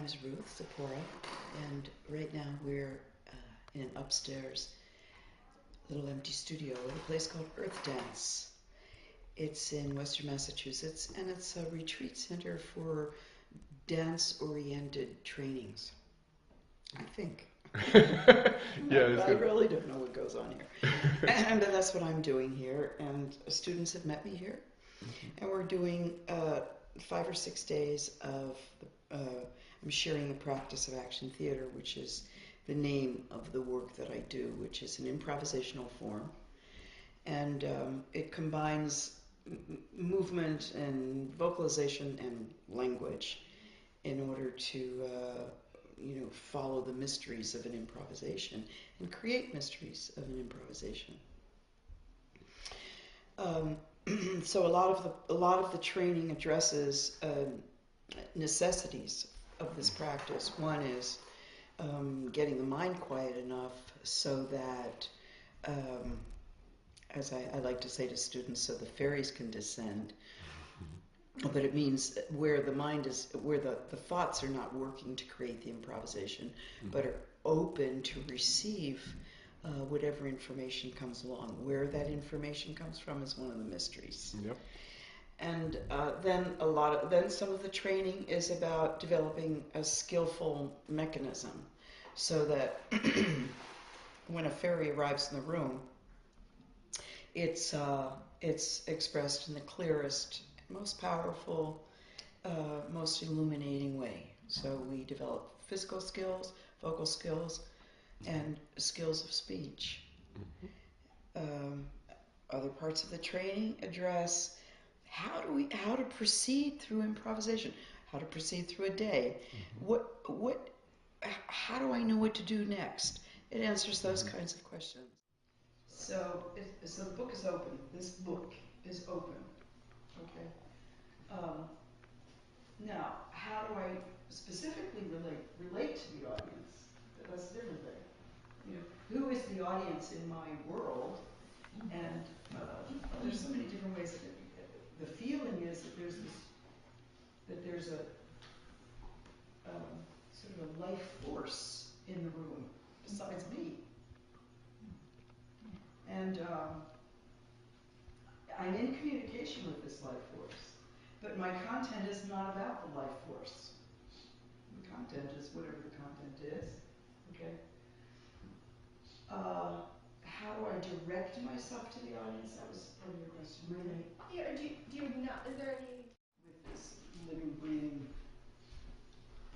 is Ruth Zaporah, and right now we're in an upstairs little empty studio at a place called Earthdance. It's in Western Massachusetts, and it's a retreat center for dance-oriented trainings, I think. Yeah, I really don't know what goes on here. And that's what I'm doing here, and students have met me here. And we're doing 5 or 6 days of, I'm sharing the practice of action theater, which is the name of the work that I do, which is an improvisational form. And it combines movement and vocalization and language in order to follow the mysteries of an improvisation and create mysteries of an improvisation. So a lot of the training addresses necessities of this practice. One is getting the mind quiet enough so that, as I like to say to students, so the fairies can descend. But it means where the mind is, where the thoughts are not working to create the improvisation, but are open to receive whatever information comes along. Where that information comes from is one of the mysteries. Yep. And then some of the training is about developing a skillful mechanism, so that when a fairy arrives in the room, it's expressed in the clearest, most powerful, most illuminating way. So we develop physical skills, vocal skills, and skills of speech. Other parts of the training address how to proceed through improvisation, how to proceed through a day. How do I know what to do next? It answers those kinds of questions. So the book is open. This book is open. Okay. Now, how do I specifically relate to the audience? That's a different thing. Who is the audience in my world? And there's so many different ways. The feeling is that there's a sort of a life force in the room besides me. And I'm in communication with this life force, but my content is not about the life force. The content is whatever the content is. Okay. How do I direct myself to the audience? That was part of your question, right? Yeah. Do you not? Is there any with this living, breathing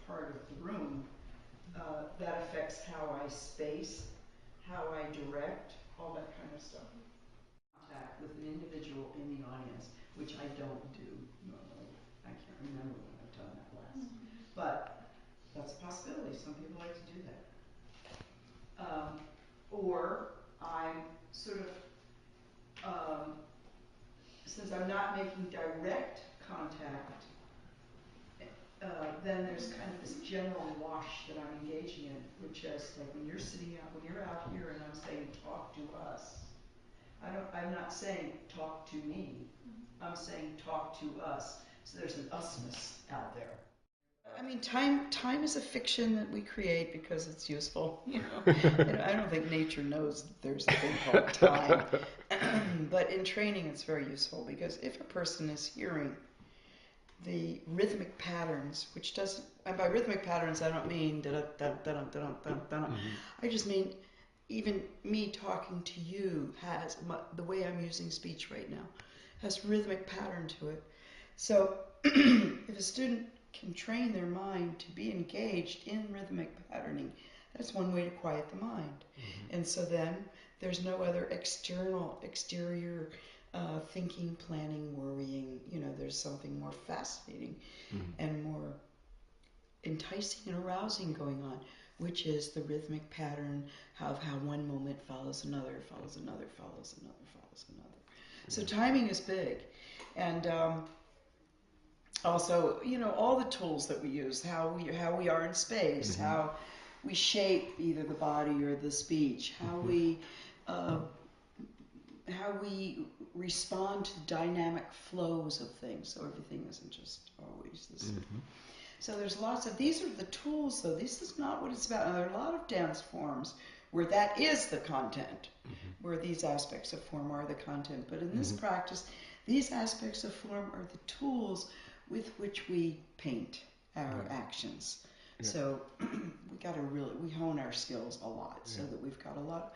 part of the room that affects how I space, how I direct, all that kind of stuff. Contact with an individual in the audience, which I don't do normally. I can't remember when I've done that last. But that's a possibility. Some people like to do that. Or I'm sort of, since I'm not making direct contact, then there's kind of this general wash that I'm engaging in, which is like when you're out here and I'm saying talk to us. I'm not saying talk to me. I'm saying talk to us. So there's an usness out there. I mean, time is a fiction that we create because it's useful. I don't think nature knows that there's a thing called time. But in training, it's very useful because if a person is hearing the rhythmic patterns, which doesn't, and by rhythmic patterns, I don't mean I just mean even me talking to you has, the way I'm using speech right now, has rhythmic pattern to it. So if a student can train their mind to be engaged in rhythmic patterning, that's one way to quiet the mind. And so then there's no other exterior thinking, planning, worrying. There's something more fascinating and more enticing and arousing going on, which is the rhythmic pattern of how one moment follows another, follows another, follows another, follows another. So timing is big. And also, all the tools that we use, how we are in space, how we shape either the body or the speech, how we respond to dynamic flows of things, so everything isn't just always the same. So there's lots of, these are the tools though. This is not what it's about. Now, there are a lot of dance forms where that is the content, where these aspects of form are the content. But in this practice, these aspects of form are the tools with which we paint our actions. Yeah. So we hone our skills a lot so that we've got a lot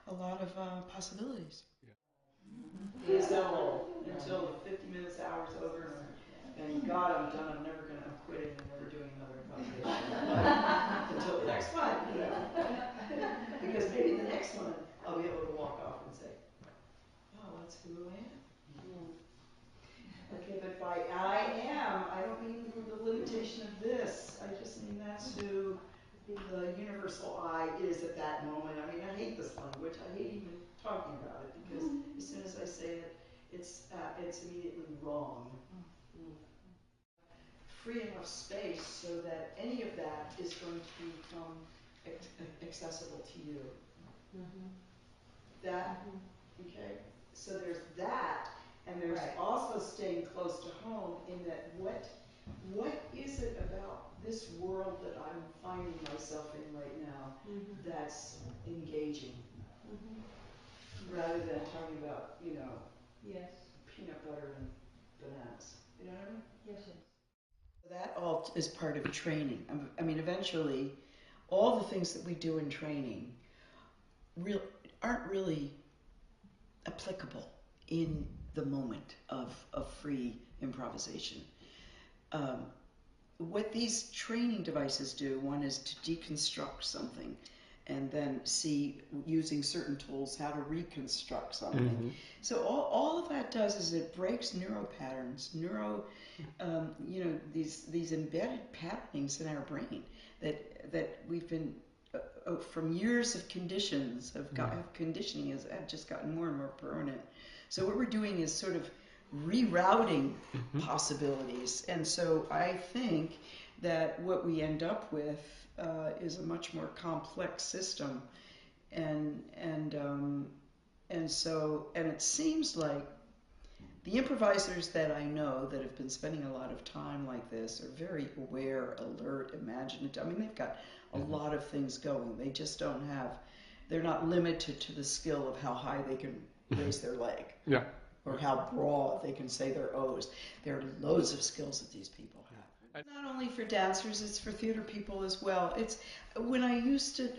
of possibilities. Yeah. Until the 50 minutes hour's over, and God, I'm done. I'm quitting and never doing another improvisation until the next one. Because maybe the next one I'll be able to walk off and say, "Oh, that's who I am." Okay, but by I don't mean the limitation of this. I just mean that's who the universal I is at that moment. I mean, I hate this language. I hate even talking about it because as soon as I say it, it's immediately wrong. Free enough space so that any of that is going to become accessible to you. That, okay? So there's that, and there's also staying close to home in that what is it about this world that I'm finding myself in right now that's engaging? Rather than talking about, peanut butter and bananas. You know what I mean? Yes. That all is part of training. I mean, eventually, all the things that we do in training aren't really applicable in the moment of free improvisation. What these training devices do, one is to deconstruct something and then see, using certain tools, how to reconstruct something. So all of that does is it breaks neural patterns, these embedded patternings in our brain that we've been from years of conditions of conditioning have just gotten more and more permanent. So what we're doing is sort of rerouting possibilities, and so I think that what we end up with is a much more complex system, and it seems like the improvisers that I know that have been spending a lot of time like this are very aware, alert, imaginative. I mean, they've got a lot of things going. They just don't have, they're not limited to the skill of how high they can raise their leg. Yeah. Or how broad they can say their O's. There are loads of skills that these people have. Not only for dancers, it's for theater people as well. It's when I used to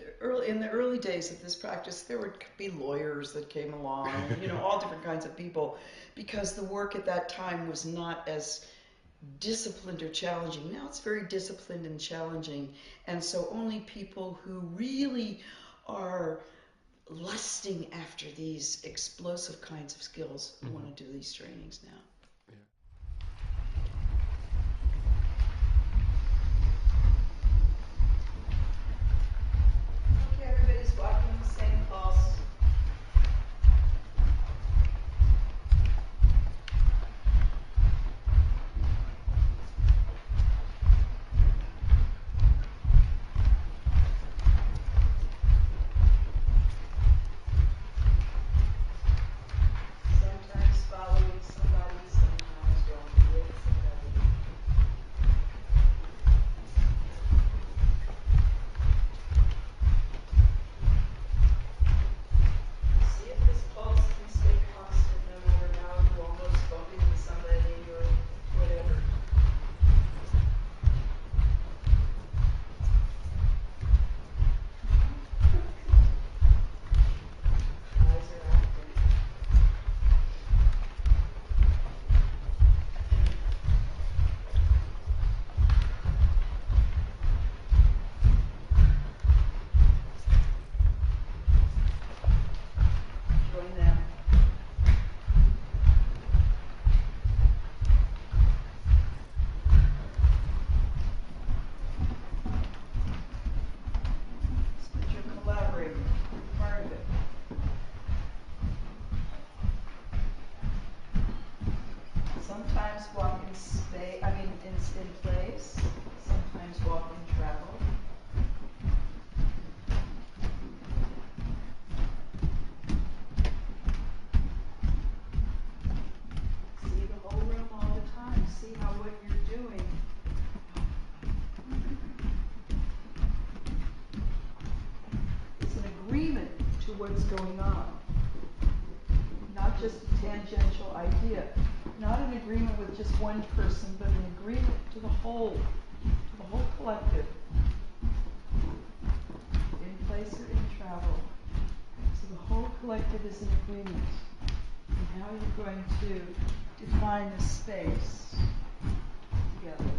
in the early days of this practice, there would be lawyers that came along, all different kinds of people, because the work at that time was not as disciplined or challenging. Now it's very disciplined and challenging, and so only people who really are lusting after these explosive kinds of skills want to do these trainings now. Okay, everybody's walking the same pulse. Sometimes following somebody, sometimes going with somebody. See if this pulse can stay constant no matter how you almost bump into somebody or whatever. Eyes are active. Join them. So that you're collaborating, part of it. Sometimes walk in space, in place. Sometimes walk in travel. See the whole room all the time. See how what you're doing what's going on. Not just a tangential idea. Not an agreement with just one person, but an agreement to the whole collective. In place or in travel. So the whole collective is an agreement. And how you're going to define the space together.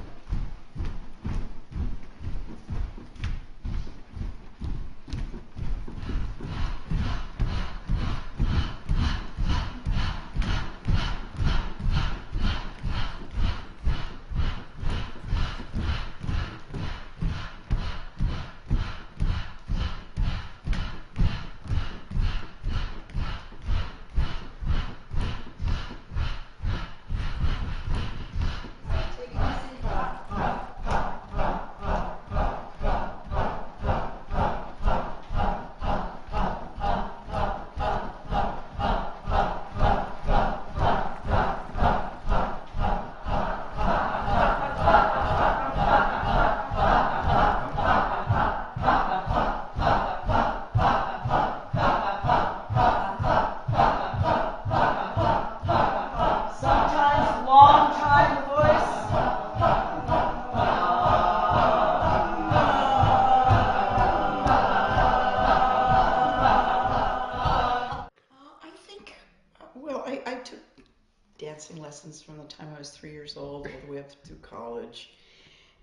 Lessons from the time I was 3 years old all the way up through college,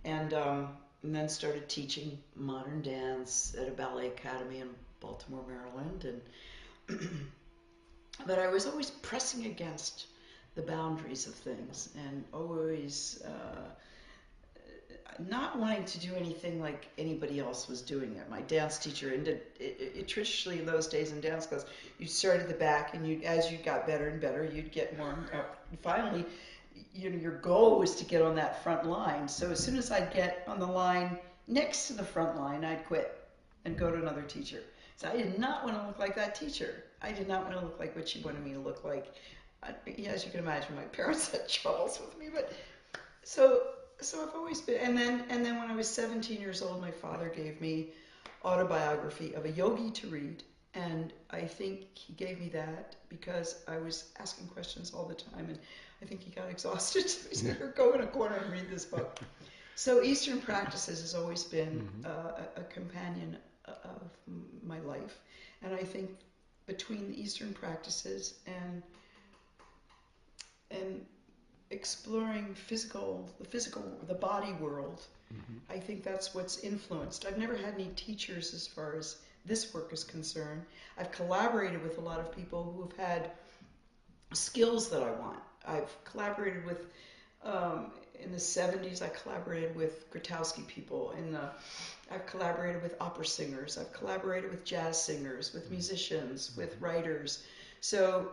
and then started teaching modern dance at a ballet academy in Baltimore, Maryland, and but I was always pressing against the boundaries of things and always not wanting to do anything like anybody else was doing it. My dance teacher, and traditionally in those days in dance class, you started at the back, and as you got better and better, you'd get more. Finally, your goal was to get on that front line. So as soon as I'd get on the line next to the front line, I'd quit and go to another teacher. So I did not want to look like that teacher. I did not want to look like what she wanted me to look like. As you can imagine, my parents had troubles with me, but so I've always been, and then when I was 17 years old, my father gave me autobiography of a yogi to read, and I think he gave me that because I was asking questions all the time, and I think he got exhausted, so he said, go in a corner and read this book. So Eastern Practices has always been a companion of my life, and I think between the Eastern Practices and exploring the body world, I think that's what's influenced. I've never had any teachers as far as this work is concerned. I've collaborated with a lot of people who have had skills that I want. I've collaborated with, in the 70s, I collaborated with Grotowski people. I've collaborated with opera singers. I've collaborated with jazz singers, with musicians, with writers. So